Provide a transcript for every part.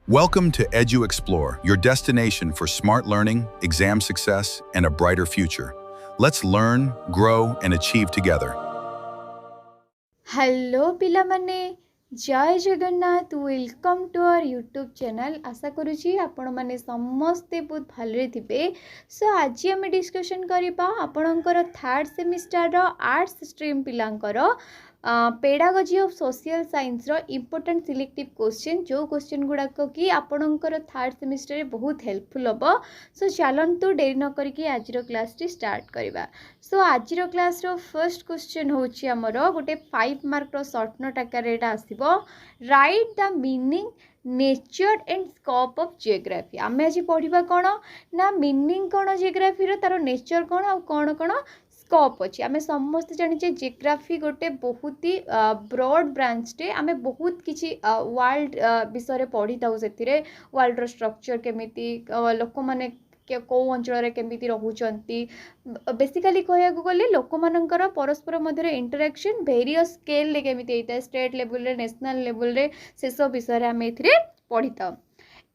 Welcome to EduExplore, your destination for smart learning, exam success, and a brighter future. Let's learn, grow, and achieve together. Hello पिलामाने जय Jagannath welcome to our YouTube channel आशा करुँची आपण मैंने समस्ते बहुत भलरे थिबे। सो आज आम डिस्कशन करबा आपणकर थर्ड सेमिस्टर आर्ट्स स्ट्रीम पिलांकर पेडागोजी ऑफ सोशल साइंस रो इम्पोर्टेंट सिलेक्टिव क्वेश्चन जो क्वेश्चन गुड़ाक कि आपणकर थर्ड सेमिस्टर बहुत हेल्पफुल हम। सो चलतु डेरी न करके आज क्लास टी स्टार्ट करवा। सो आज क्लास रो फर्स्ट क्वेश्चन होची हमर गोटे 5 मार्क रो शॉर्ट नोट आकार एटा आसीबो। Write the meaning nature and scope of geography. आम आज पढ़ा कौन ना मीनिंग कौन जियोग्राफी रो तार नेचर कौन आ कौन कौन स्कोप अच्छी। आम समस्त जाने जियोग्राफी गोटे बहुत ही ब्रॉड ब्रांचटे आम बहुत किसी वर्ल्ड विषय पढ़ी था से वर्ल्ड रो स्ट्रक्चर केमिति लोक माने कौ अंचल केमिति रहउचंती बेसिकली कहया गले लोक मानकर परस्पर मध्य इंटरेक्शन वेरियस स्केल रे केमिति होता है स्टेट लेवल रे नेशनल लेवल रे से सब विषय आम ए पढ़ी था।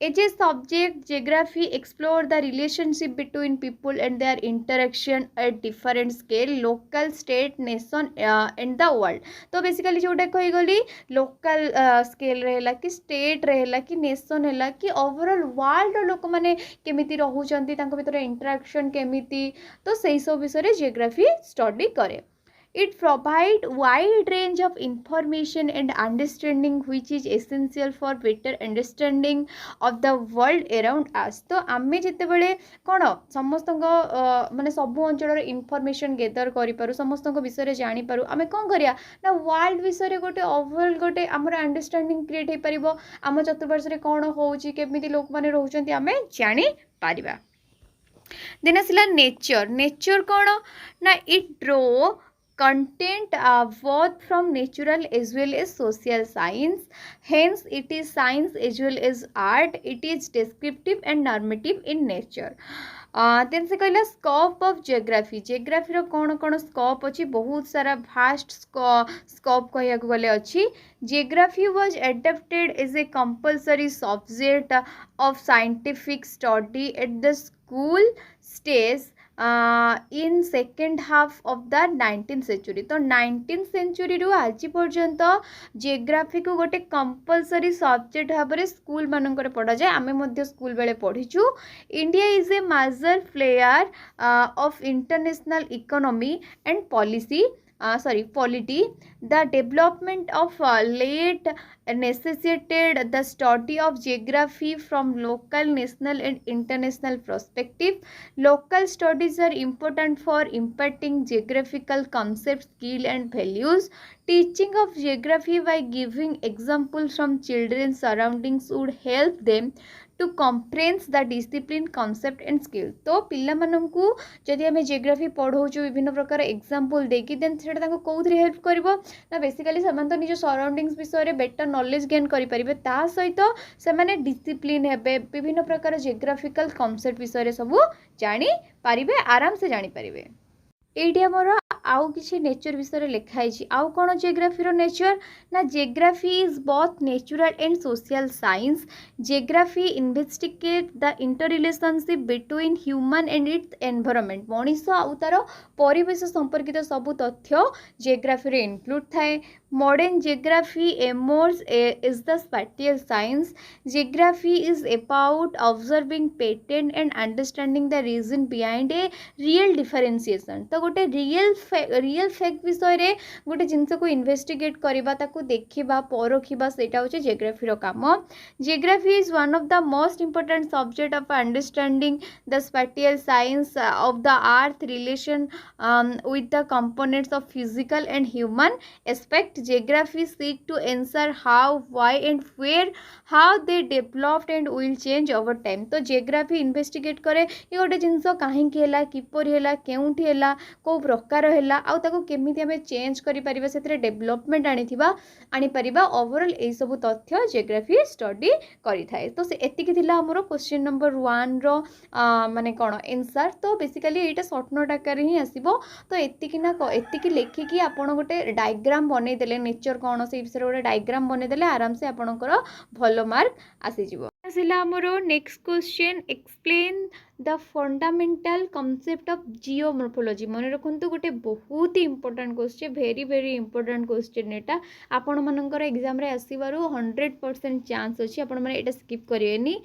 As a subject, geography explore the relationship between people and their interaction at different scale, local, state, nation and the world. तो बेसिकली जोटा कही गली लोकल स्केल रहेला कि स्टेट रहेला कि नेशन हैला कि ओवरऑल वर्ल्ड लोक माने केमिति रहउचंती तांको भितर इंटरेक्शन केमिति तो सही सब विषय जियोग्राफी स्टडी करे। It provides wide range of information and understanding which is essential for better understanding of the world around us. तो आमे जिते बड़े कौन समस्त माने सबु अंचल इनफॉरमेशन गेदर करि पारु समस्त विषय रे जानि पारु आमे कोन करिया ना वर्ल्ड विषय रे गोटे ओवरऑल गोटे हमर अंडरस्टैंडिंग क्रिएट हे परिबो आम चतुर्पार्श्व रे कोन होउची केमिति लोक माने रहउचंती आमे जानि पारिबा। देन आसिला नेचर कौन ना it draw content both from natural as well as social science, hence it is science as well as art. It is descriptive and normative in nature. then से कहला स्कोप ऑफ जियोग्राफी रो कौन scope अच्छी बहुत सारा vast scope कहया गले अच्छी। Geography was adapted as a compulsory subject of scientific study at the school stage in second half of the 19th century. तो 19th सेंचुरी रु आज पर्यंत जियोग्राफी को गोटे कंपलसरी सब्जेक्ट भाव में स्कूल मानक पढ़ा जाए आमे मध्य स्कूल बेले पढ़ीचु। India is a major player of international economy and policy polity. The development of late necessitated the study of geography from local, national and international perspective. Local studies are important for imparting geographical concepts, skill and values. Teaching of geography by giving examples from children's surroundings would help them to comprehend the discipline concept and skill. तो पिला माननकु जदि हमें geography पढ़ौछु विभिन्न प्रकार example देकी then सेटा ताको कोउथि help करबो ना बेसिकली समान तो निज सराउंडिंग्स विषय रे बेटर नॉलेज गेन करि परिबे ता सहित से माने डिसिप्लिन हेबे विभिन्न प्रकार जियोग्राफिकल कांसेप्ट विषय रे सब जानि परिबे आराम से जानि परिबे। एटी हमर आउ किसी नेचर विषय लिखाई आउ कौन जियोग्राफी रो नेचर ना geography is both natural and social science. Geography investigate the inter relationship between human and it's environment. Manish आउ तार परिवेश संपर्कित सब तथ्य जियोग्राफी रे इनक्लूड थाए। Modern geography emerge is the spatial science. Geography is about observing pattern and understanding the reason behind a areal differentiation. तो गोटे रियल फैक्ट विषय रे गोटे जिनस को इन्वेस्टिगेट करबा ताको देखिबा परखिबा सेटा होचे जियोग्राफी रो काम। Geography is one of the most important subject of understanding the spatial science of the earth relation with the components of physical and human aspect. Geography seek to answer how, why and where, how they developed and will change over time. तो geography investigate करे ये गोटे जिनस कहीं है किपरि है केउठी है को प्रकार है आउ ताको केमिति हमें चेंज करि परिबा सेतरे डेवलपमेंट आनी परिबा ओवरऑल ए सब तथ्य जियोग्राफी स्टडी करि थाए। तो से एतिकी थिला हमरो क्वेश्चन नंबर 1 रो माने कोन आंसर। तो बेसिकली एटा शॉर्ट नोट आकार ही आसीबो। तो एतिकी लेखिकी आपण गोटे डायग्राम बनै नेचर कौन से विषय गोटे डायग्राम बनेदेले आराम से आपणकर भल मार्क आसीजिवो। ଆସିଲା ଆମର next question explain the fundamental concept of geomorphology. ମନେ ରଖନ୍ତୁ ଗୋଟେ ବହୁତ important question, very important question ଏଇଟା ଆପଣମାନଙ୍କର ଏକ୍ଜାମରେ ଆସିବାରୁ 100% ଚାନ୍ସ ଅଛି, ଆପଣମାନେ ଏଇଟା ସ୍କିପ୍ କରିବେନି।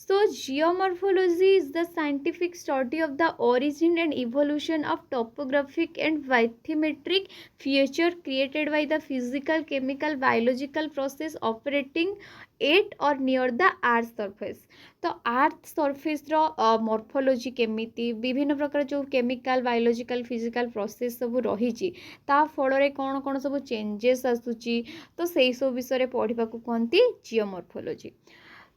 So geomorphology is the scientific study of the origin and evolution of topographic and bathymetric feature created by the physical, chemical, biological process operating at or near the earth surface। तो earth surface morphology केमिति विभिन्न प्रकार जो chemical biological physical process सब रही ता फल कौन कौन सब चेंजेस आसूची तो सही सब विषय पढ़ा कहती जियोमॉर्फोलॉजी।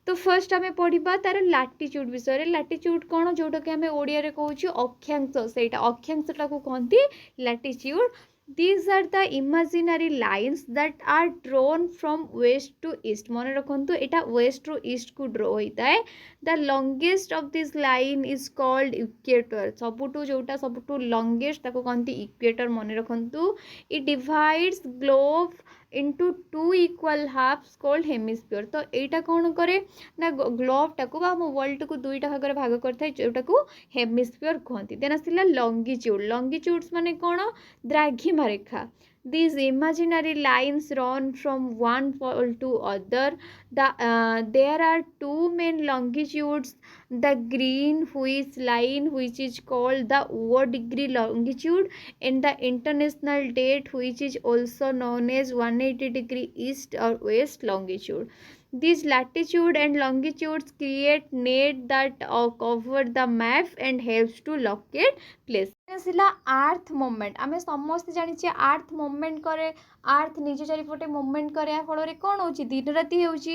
तो फर्स्ट आम पढ़ा तार लाटिट्यूड विषय। लाटिट्यूड कौन जोटा कि आम ओडिया कहूँ अक्षांश, से अक्षांशटा को कहती लाटिट्यूड। These are the imaginary lines that are drawn from west to east। मन रखु एटा west to east को ड्र होता है। The longest of this line is called equator। सबुठु जोटा सबुठु longest ताको कहती equator। मन रखु it divides globe into two equal halves called hemisphere। तो एटा कौन करे ना ग्लोब टाको बा वर्ल्ड को दुईटा भाग भाग करता है जोटा को हेमिस्फीयर कहती। देन आसला लंगिट्यूड। लंगिट्यूड्स माने कौन द्राघिमा रेखा। These imaginary lines run from one pole to other। There are two main longitudes, the green which line which is called the 0 degree longitude and the international date which is also known as 180 degree east or west longitude। These latitude and longitudes create net that cover the map and helps to locate place। Earth movement आम समस्त जानी earth movement करे, अर्थ निज चारिपटे movement करे फल कौन हो दिन राति होची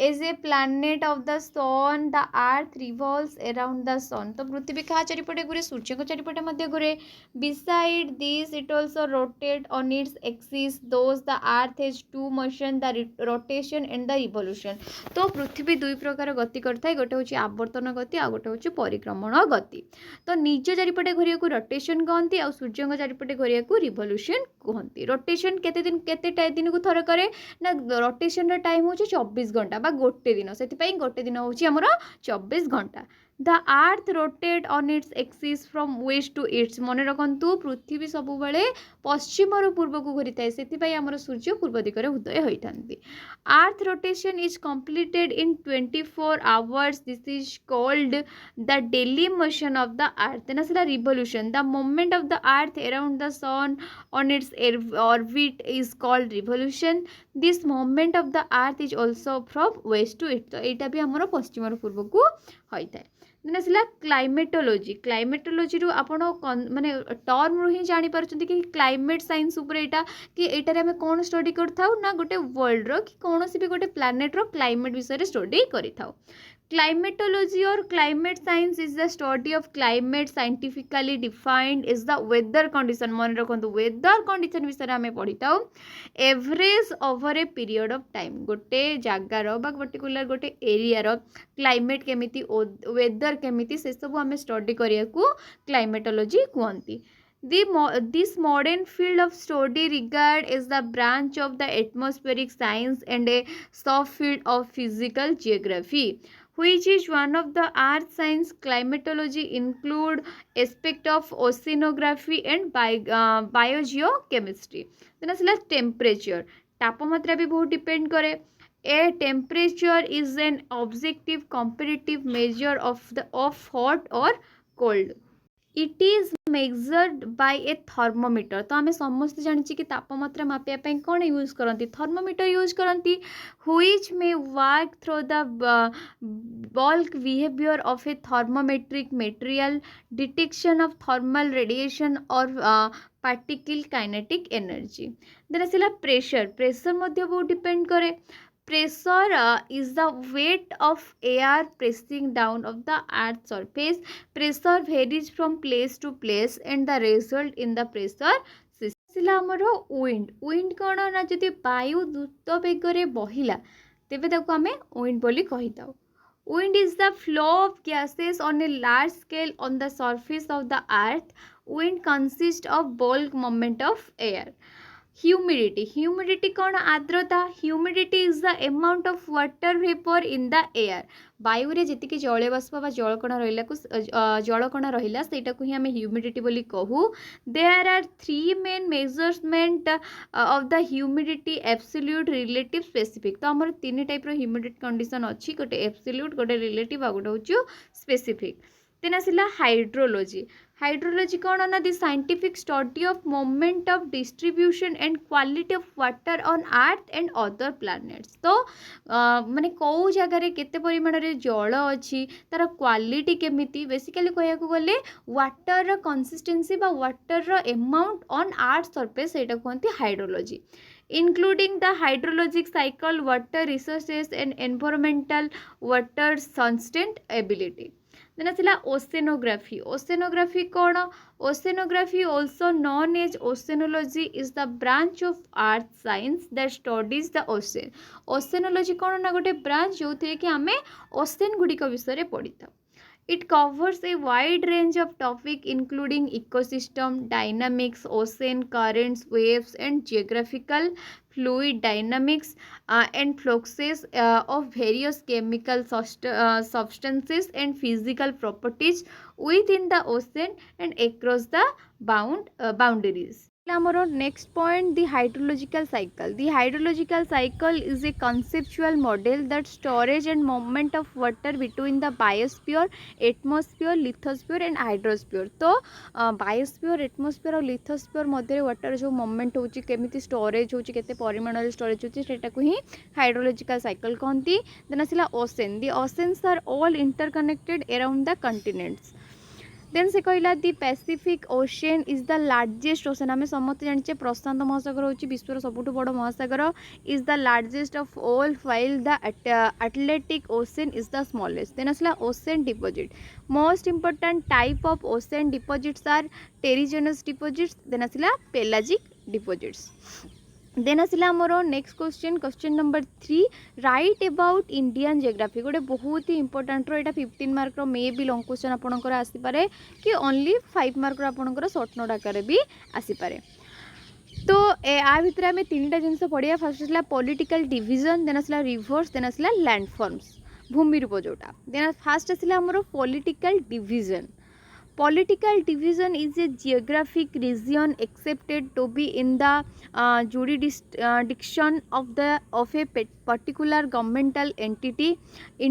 as a planet of the sun the earth revolves around the sun. तो पृथ्वी क्या चारिपटे घुरे, सूर्य को चारिपटे मध्य घुरे। Beside this it also rotate on its axis those the earth has two motion the rotation and the revolution. तो पृथ्वी दुई प्रकार गति करता है, गोटे हूँ आवर्तन गति आ गोटे हूँ परिक्रमण गति। तो निज चारिपटे घुरिया को रोटेशन कहती आ सूर्य चारिपटे घुरिया को रिवोल्यूशन कहती। रोटेशन केते दिन को थर करे ना रोटेशन टाइम हूँ 24 घंटा बा गोटे दिन, से गोटे दिन हूँ आमर 24 घंटा। The earth rotate on its axis from west to east. मन रखु पृथ्वी सब पश्चिम रु पूर्व को घूरी थाए, से आमर सूर्य पूर्व दिगरे उदय होता। Earth rotation is completed in 24 hours. This is called the daily motion of the earth. Then आसला revolution. The movement of the earth around the sun on its orbit is called revolution. This movement of the earth is also from west to east. तो यहाँ भी आमर पश्चिम रु पूर्व को होता है। देन आसला क्लाइमेटोलॉजी। क्लाइमेटोलॉजी रू आपण माने टर्म रू ही जानी पारछंती कि क्लाइमेट साइंस ऊपर एटा कि एटारे हम कोन स्टडी करथाउ ना गोटे वर्ल्ड रो कि कोनोसी भी गोटे प्लैनेट रो क्लाइमेट विषय study करिथाउ। Climatology or climate science is the study of climate scientifically defined is the weather condition। मन रखु weather condition विषय आम पढ़ी था average over a period of time. गोटे जगार बा पर्टिकुलर गोटे एरिया क्लाइमेट केमिति वेदर केमिति से सब आम स्टडी करिया को क्लाइमेटोलॉजी कहती। This modern field of study regarded as the branch of the atmospheric science and a subfield of physical geography, which is one of the earth science। Climatology include aspect of oceanography and biogeochemistry। then asla temperature। तापमात्रा भी बहुत depend करे। A temperature is an objective comparative measure of hot or cold। It is measured by a thermometer। तो आम समस्त जानी कि तापमात्रा मापिया कौन use करती, थर्मोमीटर यूज करती। which may work through the bulk behavior of a thermometric material, detection of thermal radiation or particle kinetic energy। then आसला pressure. Pressure मध्य बहुत डिपेंड करे। Pressure is the weight of air pressing down of the earth's surface। Pressure varies from place to place and the result in the pressure system। wind। wind कौन ना जदि वायु द्रुत बेगर बहिला तेबे ताको आमे wind बोली कहिताउ। Wind is the flow of gases on a large scale on the surface of the earth। Wind consists of bulk movement of air। Humidity कौन आर्द्रता humidity is the amount of water vapour in the air वायु रे जेतिकी जल बाष्प बा जलकण रहा जलकण रहा सेटा को ही आम ह्यूमिडिटी बोली कहू there are three main measurement of the humidity absolute relative specific तो आमर तीन टाइप रो ह्यूमिडिटी कंडीशन अच्छी गोटे एब्सोल्यूट गोटे रिलेटिव आ गोटे होची स्पेसिफिक देन आसिला हाइड्रोलॉजी कौन ना दी scientific study of moment of distribution and quality of water on earth and other planets तो माने कौ जगार केते परिमाण रे जल अच्छी तार क्वालिटी केमिति बेसिकली कहया को गले वाटर रो कंसिस्टेंसी बा वाटर रो अमाउंट ऑन अर्थ सरफेस एटा कहंती hydrology including the hydrologic cycle, water resources and environmental water sustain ability. Then asila oceanography कौन oceanography also known as oceanology is the branch of earth science that studies the ocean. oceanology कौन ना गोटे branch जो थे कि हमें ocean Gudi का विषय रे पढ़ी था. It covers a wide range of topics including ecosystem, dynamics, ocean currents, waves and geographical fluid dynamics and fluxes of various chemical substances and physical properties within the ocean and across the boundaries. Our next point, the hydrological cycle. The hydrological cycle is a conceptual model that storage and movement of water between the biosphere, atmosphere, lithosphere and hydrosphere. तो biosphere, atmosphere और lithosphere मध्य water जो movement होची केमिति storage होची केते परिमाण रे storage होची सेटा को ही hydrological cycle कहंती. Then आसिला ocean. The oceans are all interconnected around the continents. Then से कहला the Pacific ocean is the largest ocean आम समस्त जाने प्रशांत महासागर हूँ विश्वर सबुठ बड़ महासागर is the largest of all while the Atlantic ocean is the smallest. Then आसला ocean deposit most important type of ocean deposits are terrigenous deposits. Then आसला पेलाजिक डिपोजिट्स. देन आसला आमर next question number 3 write about Indian geography गोटे बहुत ही important रो 15 mark रो मे भी long question आपनकर आसीपारे कि only 5 mark रो आपनकर शॉर्ट नोट आकार भी आसीपारे. तो आ भितर आम 3टा जिनस पढ़िया. फर्स्ट आसला पॉलिटिकल डिवीजन, देन आसला रिवर्स, देन आसला लैंडफॉर्म्स भूमि रूप जोटा. देन फास्ट आसला आमर political division. Political division is a geographic region accepted to be in the jurisdiction of a particular governmental entity.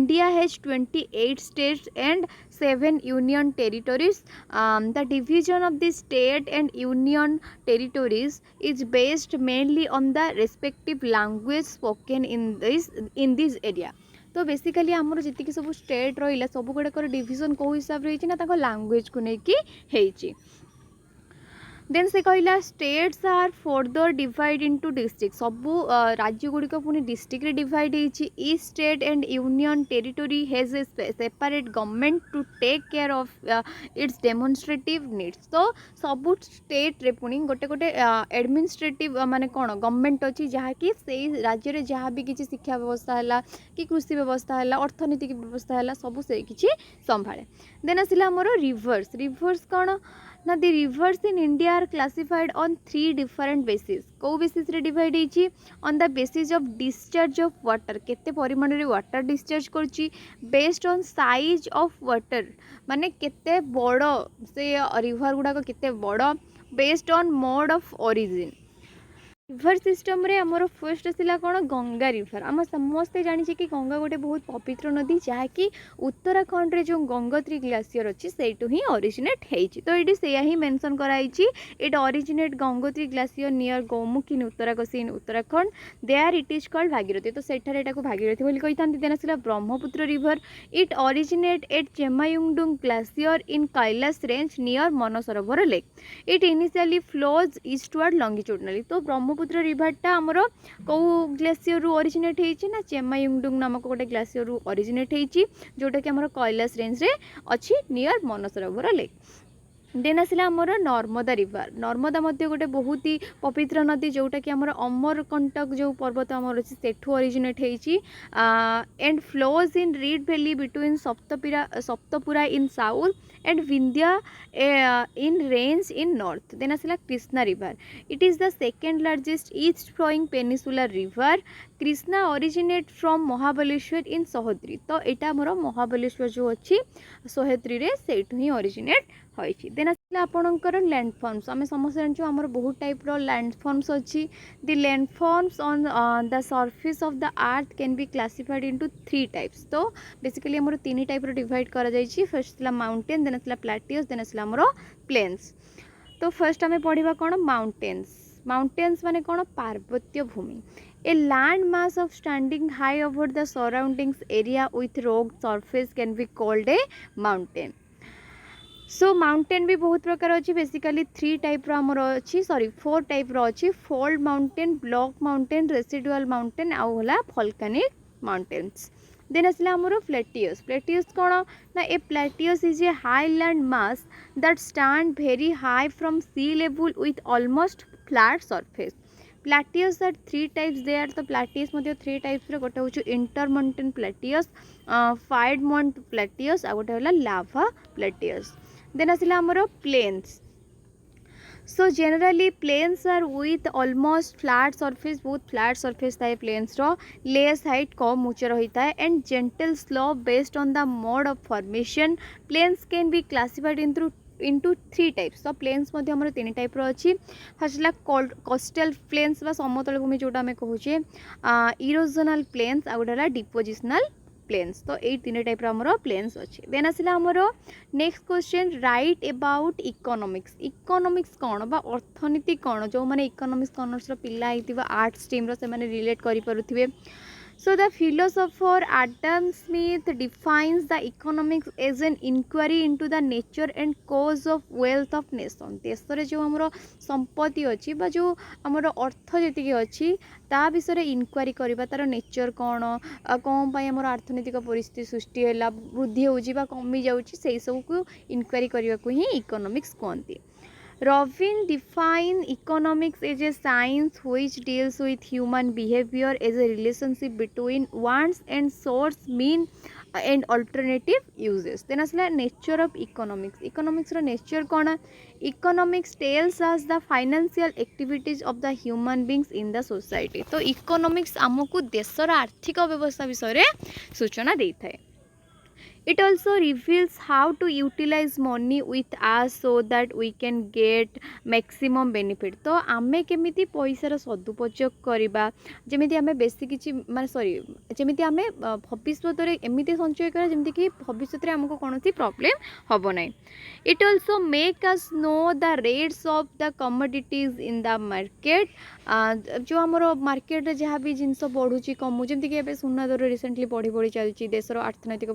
India has 28 states and 7 union territories. The division of the state and union territories is based mainly on the respective language spoken in this area. तो basically आमर जी सब state रहा सब गुड़ाक division कौ हिसाब से ना language को लेकिन देन से कहला states are further divide into district सबू राज्य गुड़िक पुणी डिस्ट्रिक्ट रे डिवाइड होती. Each state and union territory has a separate government to take care of its demonstrative needs. तो सबू स्टेट रे पुणी गोटे गोटे एडमिनिस्ट्रेटिव माने कौन गवर्नमेंट अच्छी जहाँकि से राज्य में जहाँ भी किसी शिक्षा व्यवस्था है कि कृषि व्यवस्था है अर्थनीतिक व्यवस्था है सबू से किसी संभाले. देन आसला आमर रिवर्स कौन ना the rivers in India are classified on 3 different basis. कौ बेसिस रे डिवाइड होती on the basis of discharge of water केते परिमाण रे वाटर डिस्चार्ज करची based on size of water माने केते बड़ से रिवर गुड़ाक केते बड़ based on mode of origin. River system रे हमर फर्स्ट आसला कौन गंगा रिवर. आम समस्ते जानी कि गंगा गोटे बहुत पवित्र नदी जहाँकि उत्तराखंड रे जो गंगोत्री ग्लेशियर अच्छी से ही ओरिजिनेट होती. तो ये से ही मेंशन कराई it originate Gangotri glacier near Gaumukh in Uttarkashi in Uttarakhand there it is called Bhagirathi. तो सेठार एटा को भागीरथी बोली कही था. देन आसला Brahmaputra river it originate at Chemayungdung glacier in Kailash range near Mansarovar lake. It initially flows eastward longitudinally. तो ब्रह्मपुत्र रिवरटा आमर कौ ग्लेशियर रु ओरिजिनेट होती ना चेमायुंगडुंग नामक गोटे ग्लेशियर रु ओरिजिनेट होती जोटा कि आमर कैलाश रेंज रे अच्छी नियर मनसरोवर लेक. देन आसला आमर नर्मदा रिवर नर्मदा मध्य गोटे बहुत ही पवित्र नदी जोटा कि आमर अमरकंटक जो पर्वत आमर अच्छी सेठू ओरिजिनेट होती and flows in rift valley between Satpura in south and Vindhya in range in north then आसला Krishna river it is the second largest east flowing peninsular river Krishna originate from Mahabaleshwar in Sahyadri तो यहाँ आमर महाबलेश्वर जो अच्छी सहोद्री रे सेठू ही ओरिजिनेट होइछि देन आसला आपणकर लैंडफॉर्म्स आम समस्त जानछु आमर बहुत टाइप रो लैंडफॉर्म्स अच्छी the landforms on the surface of the earth can be classified into 3 types तो बेसिकली आमर 3 टाइप रो डिवाइड करा जाइछि फर्स्ट आसला माउंटेन देन आसला प्लेटियस देन आसला आमर प्लेन्स तो फर्स्ट आम पढ़िबा कोन माउंटेन्स माने कोन पार्वत्य भूमि a land mass of standing high over the surroundings area with rock surface can be called a mountain so mountain भी बहुत प्रकार अच्छी बेसिकली 3 टाइप आमर अच्छी सॉरी 4 टाइप अच्छी fold mountain block mountain residual mountain आउ होला वोल्केनिक माउंटेन्स देन आसला आमर प्लेटियस कौन ना a plateaus is a highland mass that stand very high from sea level with almost flat surface plateaus are 3 types they are तो plateaus मध्य 3 types रे गोटे होछु इंटरमॉन्टेन प्लेटियस फाइडमॉन्ट प्लेटियस आ गोटे होला लाभा प्लेटियस देन आसला आमर plains so generally plains are with almost flat surface बहुत flat surface थाए plains रो लेस हाइट कम ऊंचा रही था and gentle slope based on the mode of formation plains can be classified into 3 types तो प्लेन्स मध्य हमर 3 टाइप रो अछि फर्स्ट ला कोस्टल प्लेन्स बा समतल भूमि जोटा हमें कहूचे इरोजनल प्लेन्स आ गोटा डिपोजिशनल प्लेन्स तो ये 3 टाइप हमर प्लेन्स अच्छे देन आसला हमर next question right about economics कौन बा अर्थनीति कौन जो माने इकोनॉमिक्स कॉमर्स रो पिला हितिबा आर्ट स्ट्रीम रो से माने रिलेट करि पारुथिबे So the philosopher Adam Smith defines the economics as an inquiry into the nature and cause of wealth of nation. देश रे जो हमरो संपत्ति अछि बा जो हमरो अर्थ जति के अछि ता विषय रे इनक्वारी करबा तार नेचर कोन कोन पय हमरो अर्थनैतिक परिस्थिति सृष्टि होला वृद्धि होउची बा कमी जाउची सेही सब को इनक्वारी करबा को ही economics कहंती Robin defined economics as a science which deals with human behavior as a relationship between wants and source, mean and alternative uses. Then asla nature of economics. Economics ro nature kona? Economics tells us the financial activities of the human beings in the society. तो economics आमको देशर आर्थिक व्यवस्था विषय रे सूचना देता है. It also reveals how to utilize money with us so that we can get maximum benefit. तो आमे केमिति पैसार सदुपयोग करबा जेमिति आमे बेसी किछि माने सॉरी जेमिति आमे भविष्यत रे एमिति संचय करा जेमिति कि भविष्यत रे हमको कोनोसी प्रॉब्लम हबो नै. It also make us know the rates of the commodities in the market. जो हमरो मार्केट रे जहाँ भी जिनस बढ़ुची कमु जेमिति कि एबे सुना दर रिसेंटली बढ़ी चलची देशर अर्थनैतिक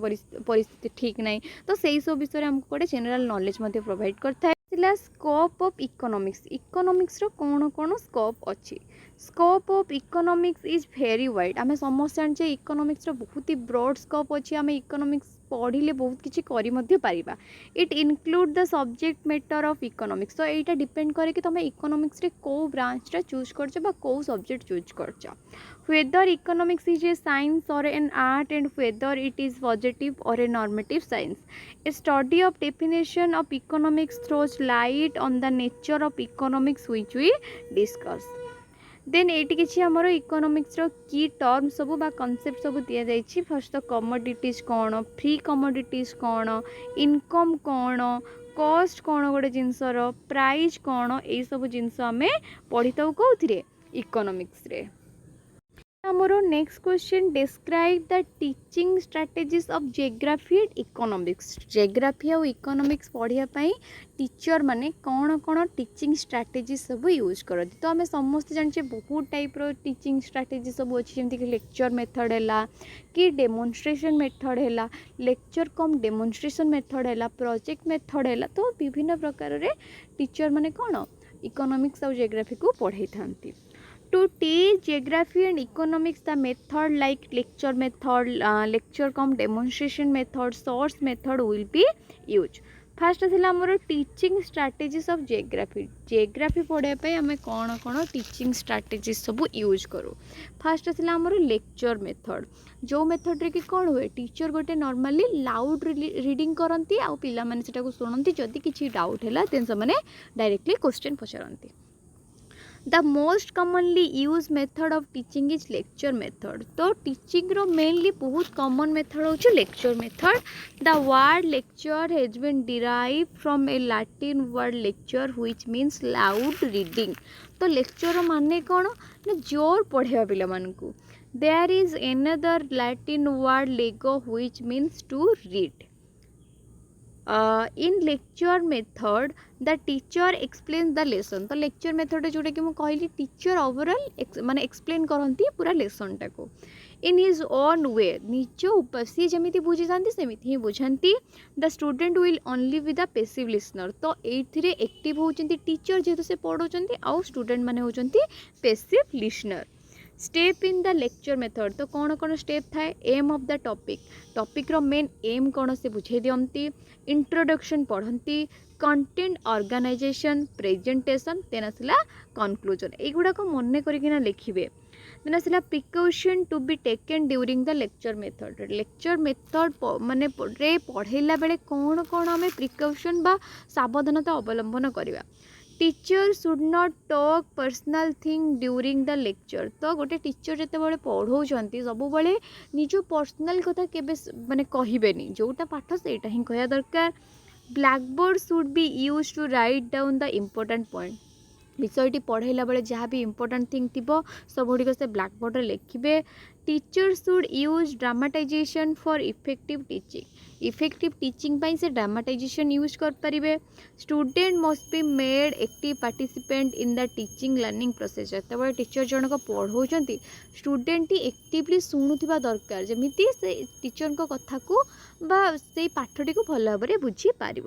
परिस्थिति ठीक नहीं तो सही सब विषय हमको गोटे जनरल नॉलेज मध्य प्रोवाइड करता है. स्कोप ऑफ इकोनॉमिक्स रो कौन कौन स्कोप अच्छी scope of economics is very wide आम समस्त जाने इकोनॉमिक्स रो बहुत ही ब्रॉड स्कोप अच्छी आम इकोनॉमिक्स पढ़िले बहुत किसी करी मध्य पारिबा. It include the subject matter of economics तो यहाँ डिपेंड करे कि तुम इकोनॉमिक्स रे को ब्रांच रे चूज करछ बा को सब्जेक्ट चूज करछ. whether economics is a science or an art and whether it is positive or a normative science. A study of definition of economics throws light on the nature of economics which we discuss. Then ये किसी आमर economics रो की term सब बा concept सब दिया जाइछि. First तो कमोडिटीज कौन फ्री कमोडिटीज कौन इनकम कौन कॉस्ट कौन गोटे जिनसर प्राइस कौन यही सब जिनस आम पढ़ी था कौन इकोनॉमिक्स रे. आमर next question describe the teaching strategies of geography and economics. Geography और इकोनॉमिक्स पढ़ाई टीचर माने कौन कौन टीचिंग स्ट्रैटेजी सब यूज करती. तो आम समस्त जाने बहुत टाइप रो टीचिंग स्ट्रैटेजी सब अच्छी जमीक लेक्चर मेथड है कि डेमोन्स्ट्रेशन मेथड है लेक्चर कम डेमोन्स्ट्रेशन मेथड है प्रोजेक्ट मेथड है. तो विभिन्न प्रकार रे टीचर माने कौन इकोनॉमिक्स और जियोग्राफी को पढ़ाई था. To teach geography and economics, the method like lecture method, lecture cum demonstration method, source method will be used. Fast थिला हमर टीचिंग स्ट्रैटेजीज ऑफ जियोग्राफी पढ़ाई आम कौन कौन टीचिंग स्ट्रैटेजीज सब यूज करूँ। फास्ट थिला हमर लेक्चर मेथड जो मेथड रे कि कौन हुए टीचर गोटे नॉर्मली लाउड रीडिंग करती आउ पिला माने सेटा को सुनती जदि किसी डाउट है देन से माने डायरेक्टली क्वेश्चन पचारती। The most commonly used method of teaching is lecture method. तो teaching रो mainly बहुत common method होची lecture method. The word lecture has been derived from a Latin word lecture which means loud reading. तो lecture रो माने कौन ना जोर पढ़ेवा पिला मानकू. There is another Latin word lego which means to read. In lecture method the teacher explains the lesson. तो lecture method जोटा कि कहली टीचर ओवरऑल माने एक्सप्लेन करती पूरा लेसन टाको इन हिज ओन वे निज सी जमी बुझी था सेमती ही बुझाती। The student will only be the passive listener. तो ये एक्टिव होती टीचर जेहेतु से पढ़ाऊँ आउ स्टूडेंट मैंने होती passive listener. Step in the lecture method तो कौन कौन स्टेप थाए एम ऑफ द टॉपिक रो मेन एम कौन से बुझे दियंती इंट्रोडक्शन पढ़ती कंटेंट ऑर्गेनाइजेशन प्रेजेंटेशन देन आसला कंक्लूजन एगुड़ाक मन करना लिखिए। देन आसला precaution to be taken during the lecture method माने पढ़ेला बेले कौन कौन आम प्रिकॉशन बा सावधानता अवलंबन करवा। Teacher should not talk personal thing during the lecture. तो गोटे टीचर जिते बड़े पढ़ाऊँच सब बड़े निज पर्सनल कथा केबे माने कहबेनी जोटा पाठ सेटा ही कहया दरकार। Blackboard should be use to write down the important point. विषयटी पढ़ेला बेले जहाँ भी इम्पोर्टेंट थिंग थी सब गुड़िक से ब्लैकबोर्ड लिखे। Teacher should use dramatization for effective teaching पाई से ड्रामाटाइजेशन यूज कर पारे। Student must be made active participant in the teaching learning process. जो टीचर जनक पढ़ाऊँ स्टूडेंट एक्टिवली शुणुवा दरकार जमीती से टीचर कथा को बा से पाठटी को भल भाव में बुझीपार।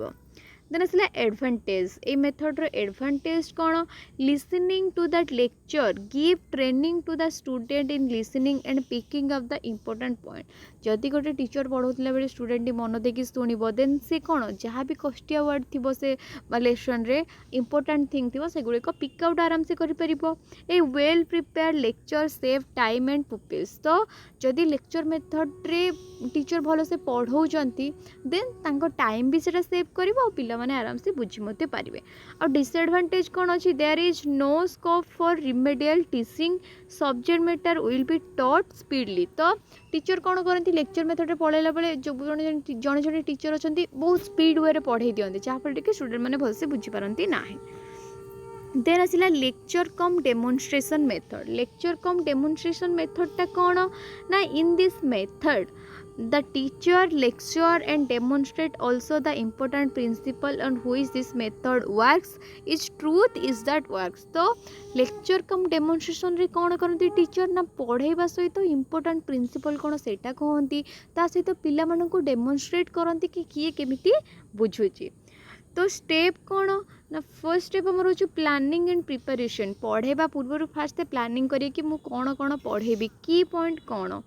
देन आसला एडभांटेज ए मेथड रो एडभांटेज कौन listening to that lecture give training to the student in listening and picking of the important point. जदि गोटे टीचर पढ़ाऊला बेले स्टूडेंट मन देकी शुणव देन से कौन जहाँ भी कष्टिया वर्ड थी से लेसन रे इम्पोर्टेंट थिंग थी से गुड़िक पिकआउट आराम से कर। A well prepare lecture save time and pupils. तो जदि लेक्चर मेथड रे टीचर भल से पढ़ाऊँच देन तांको टाइम भी सेटा सेव कर पिला माने आराम से बुझी मते पारिबे। और डिसएडवांटेज कौन अच्छी there is no scope for remedial teaching subject matter will be taught speedily. तो टीचर कौन करती लेक्चर मेथड पढ़ाला बेले जो जड़े जड़े टीचर अच्छा बहुत स्पीड वे पढ़ाई दिखते जहाँफल कि स्टूडेंट मैंने भलसे बुझीपारती ना। देन आसला लेक्चर कम डेमोन्स्ट्रेशन मेथड टा कौन ना in this method the teacher lecture and demonstrate also the important principle on which this method works is truth is that works। तो lecture कम demonstration रे कौन करती टीचर ना पढ़ाइबा सहित इंपोर्टेंट प्रिंसिपल कौन सेटा कहती ता सहित पिला मानकु डेमोन्स्ट्रेट करती कि किए केमिति बुझुची। तो स्टेप कौन ना फर्स्ट स्टेप आम रोच प्लानिंग एंड प्रिपरेशन पढ़ेबा पूर्व फास्ट प्लानिंग करिए कि मु कौन कौन पढ़ेबी की पॉइंट कौन।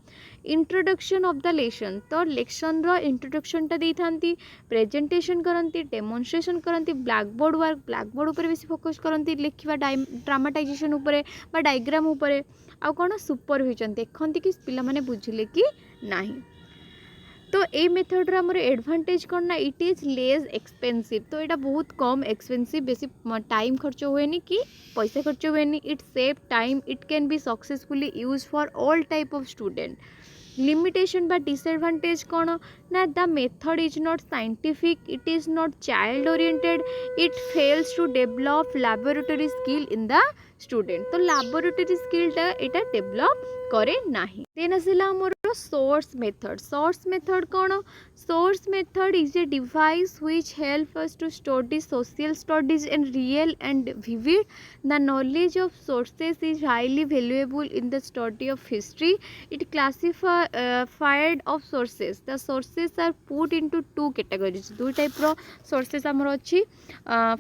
इंट्रोडक्शन ऑफ द लेसन तो लेसन रो इंट्रोडक्शन टा देथांती प्रेजेंटेशन करंती डेमोन्स्ट्रेशन करंती ब्लैकबोर्ड ऊपर बेसी फोकस करंती लिखिबा ड्रामाटाइजेशन ऊपर बा डायग्राम ऊपर आ कौन सुपरविजन देखंती कि पिला माने बुझिले कि नाही। तो ये मेथड रा हमर एडवांटेज कौन ना इट इज लेस एक्सपेंसिव। तो यहाँ बहुत कम एक्सपेंसिव बेसी टाइम खर्च हुए कि पैसा खर्च हुए it save time it can be successfully use for all type of student. Limitation बा डिसएडवांटेज कौन ना the method is not scientific it is not child oriented it fails to develop laboratory skill in the student. तो laboratory स्किलटा यहाँ develop करे नाही। Then आसला हमर सोर्स मेथड कौन source method is a device which help us to study social studies and real and vivid. The knowledge of sources is highly valuable in the study of history. It classified of sources. The sources are put into two categories. दो type रो sources हमर अछि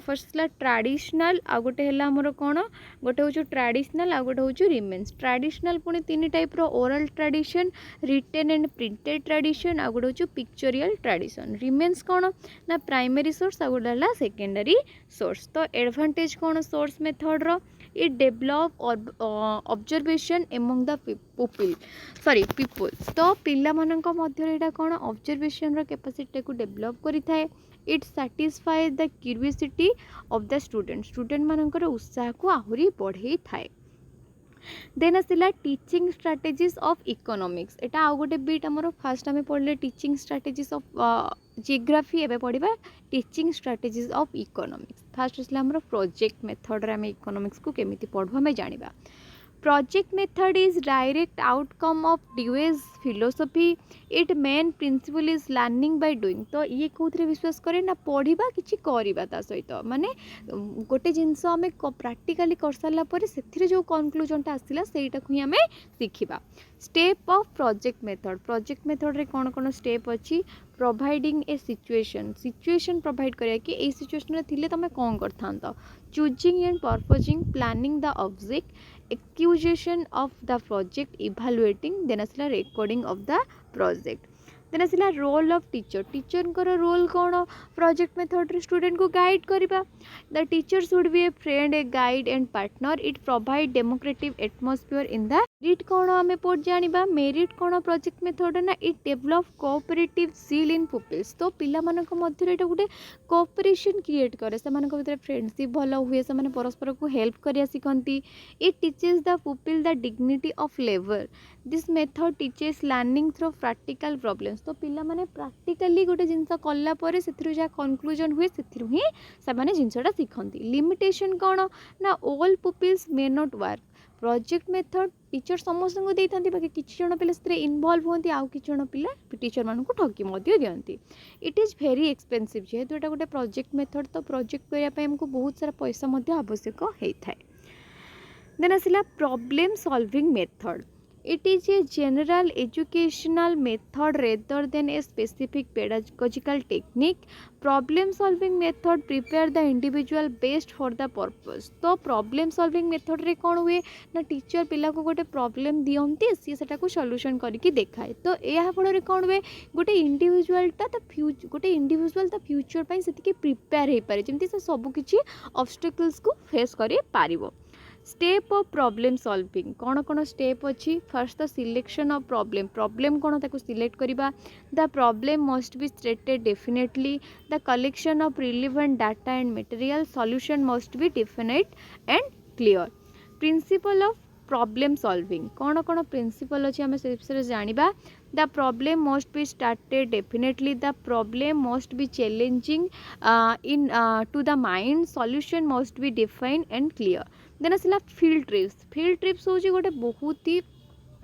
first ला traditional आ गोटे हला हमर कोन गोटे होछु traditional आ गोटे होछु remains. Traditional पुनी तीन तीन टाइप रो oral tradition written and printed tradition आ गोटे हूँ पिक्चोरियल ट्रेडिशन रिमेन्स कौन ना प्राइमरी सोर्स आ गोटे है सेकेंडरी सोर्स तो एडवांटेज कौन सोर्स मेथड रो it develop observation among the people तो पिला मानक मध्य एटा कौन ऑब्जर्वेशन रो कैपेसिटी को डेभलप करि थाए it satisfy the curiosity of the student मानकर उत्साह को आहुरी बढ़ई थाए देन आसला टीचिंग स्ट्राटेजीज ऑफ इकोनॉमिक्स एटा आउ गोटे बिट आमर फास्ट आम पढ़ले टीचिंग स्ट्राटेजीज ऑफ जियोग्राफी एवं पढ़ा टीचिंग स्ट्राटेजीज ऑफ इकोनॉमिक्स फास्ट आसला आमर प्रोजेक्ट मेथड आम इकोनॉमिक्स को केमिति पढ़ू आम जानिबा project method is direct outcome of Dewey's philosophy it main principle is learning by doing तो ये कौन विश्वास करे ना पढ़ा कि करवा सहित माने गोटे जिनस आम प्राक्टिकली कर सारा पर से जो कनक्लूजन आसला सेटा ही आम शिखा स्टेप ऑफ प्रोजेक्ट मेथड रे कौन कौन स्टेप अच्छी प्रोवाइडिंग ए सिचुएशन प्रोवाइड करिया कि ए सिचुएशन थिले तमे कौन करथांत choosing and purposing planning the object execution of the project evaluating then आसला recording of the project then आसला रोल ऑफ टीचर रोल कौन प्रोजेक्ट मेथड रे स्टूडेंट को गाइड करबा the teacher should be a friend a guide and partner it provide democratic atmosphere in the merit कौन आम पढ़ जानिबा मेरिट कौन प्रोजेक्ट मेथड ना it develop cooperative zeal in pupils तो पिला मानक मध्य एटा गोटे कोऑपरेशन क्रिएट करे से मानक भीतर फ्रेंडशिप भलो हुए से माने परस्पर को हेल्प करिया सिखंती it teaches the pupil the dignity of labour this method teaches learning through practical problems तो पिला माने प्रैक्टिकली गोटे जिनस कला परे सेथिरु जा कंक्लूजन हुए सेथिरु ही से माने जिनसटा सिखंती लिमिटेशन कौन ना all pupils may not work project method teacher समस्त को देता बाकी किसी जन पिला से इनवल्व होती आउ कि जन पिला टीचर मान ठकी दिखती इट इज भेरी एक्सपेंसिव जेहेतु एटा गोटे प्रोजेक्ट मेथड तो प्रोजेक्ट करने आमको बहुत सारा पैसा आवश्यक होता है देन आसला problem solving method it is a general educational method rather than a specific pedagogical technique problem solving method prepare the individual best for the purpose तो problem solving method रे कौन हुए ना टीचर पिला को गोटे प्रॉब्लम दियंती सी सेटा को सॉल्यूशन करके देखाए तो या फल कौन हुए गोटे इंडिविजुअल ता फ्यूचर पई सेतिके प्रिपेयर हो पारे जेमती से सब किछि ऑब्स्टेकल्स को फेस करि पारिबो स्टेप ऑफ प्रॉब्लम सॉल्विंग कौन कौन स्टेप अच्छी first the selection of problem कौन ताको सिलेक्ट करिबा the problem must be stated definitely the collection of relevant data and material solution must be definite and clear principle of problem solving कौन कौन principle अच्छी आम से विषय जानिबा the problem must be started definitely the problem must be challenging in to the mind solution must B define and clear then आसला field trips हूँ गोटे बहुत ही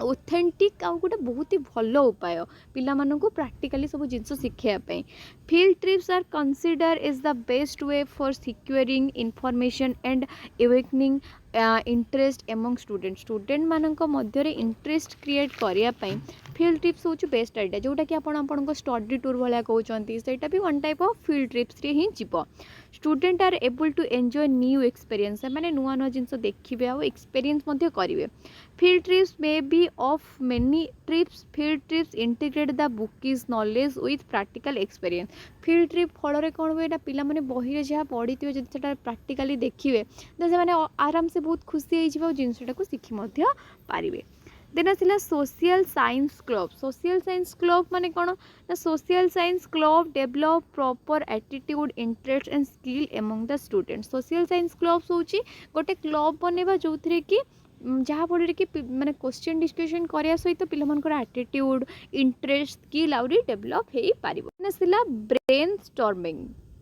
ऑथेंटिक आ गोटे बहुत ही भल उपाय पिला मानू प्रैक्टिकली सब जिनस शिखापी field trips are consider is the best way for securing information and awakening interest among student मानक मध्य इंटरेस्ट क्रिएट करने फील्ड ट्रिप्स हूँ बेस्ट आइडिया जोटा कि आपण स्टडी टूर भाया कहते सेटा भी one type of field trips रे ही जीव student are able to enjoy new experience मैंने नुआ नुआ जिनस देखिए आउ एक्सपीरियंस करेंगे field trips may be of many field trips integrate the bookies knowledge with practical experience field trip फल कौन हुए पिला माने बही जहाँ पढ़ी थे जब से प्रैक्टिकली देखिए तो से आराम से बहुत खुशी हो जिनटा को शिखी पारे देन आसला सोशल साइंस क्लब माने कौन ना social science club develop proper attitude interest and skill among the student social science clubs हूँ गोटे क्लब बनवा जो थे कि जहाँ फल कि माने क्वेश्चन डिस्कशन करने सहित पिलामानकर एटीट्यूड इंटरेस्ट स्किल आहरी डेभलप हो पार आसला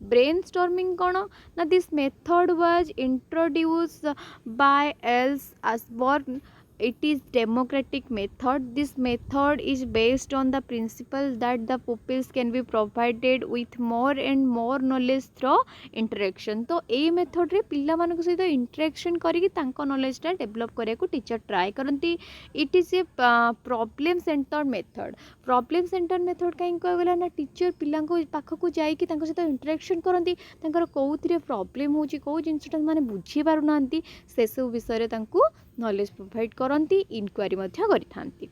ब्रेनस्टॉर्मिंग कौन ना this method was introduced by else Osborne it is democratic method this method is based on the principle that the pupils can be provided with more and more knowledge through interaction तो a method रे पिला मानक सहित interaction करके तांको knowledge टा develop करिया को टीचर ट्राई करंती it is a problem centred method कहीं कहगला ना टीचर पिला पाखक जाइए सहित इंटरेक्शन करती कोथिरे प्रॉब्लम होची को जिनसटा माने बुझी पारु नांती से सब विषय रे तांको नॉलेज प्रोवाइड करती इनक्वारी करती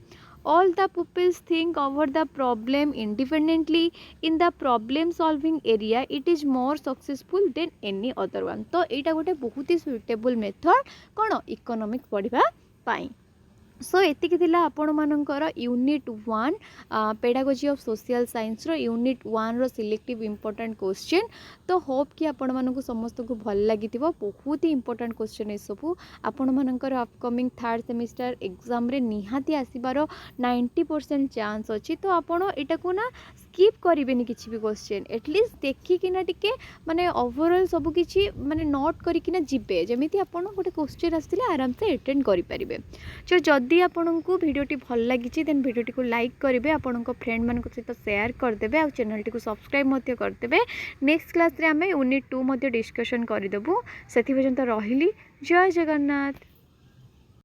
all the pupils think over the problem independently in the problem solving area it is more successful than any other one तो एटा गोटे बहुत ही सुइटेबल मेथड कौन इकोनॉमिक पढ़िबा पाई सो एतिकी थिला आपण मानकर unit 1 pedagogy of social science रो यूनिट 1 रो सिलेक्टिव इंपोर्टेंट क्वेश्चन तो होप कि आपण मानक समस्त को भल लगी बहुत ही इंपोर्टेंट क्वेश्चन ए सब आपण मानकर अपकमिंग थर्ड सेमिस्टर एग्जाम रे निहाती आसीबार 90% चांस अच्छी तो आपण एटा को ना स्किप करेंगे किसी भी क्वेश्चन एटलिस्ट देखिकिना टिके माने ओवरऑल सब किसी माने नोट करिकिना जिबे जेमिति आपण गोटे क्वेश्चन आसथिले आराम से अटेंड करि परिबे सो जदि आपन को वीडियोटी भल लगी देन वीडियोटी को लाइक करेंगे आपण फ्रेंड मान सहित शेयर करदे आ चैनल टी को सब्सक्राइब मध्य करदे नेक्स्ट क्लास रे आमे यूनिट 2 मध्य डिस्कशन करदेबू से पर्यंत रहिली जय जगन्नाथ।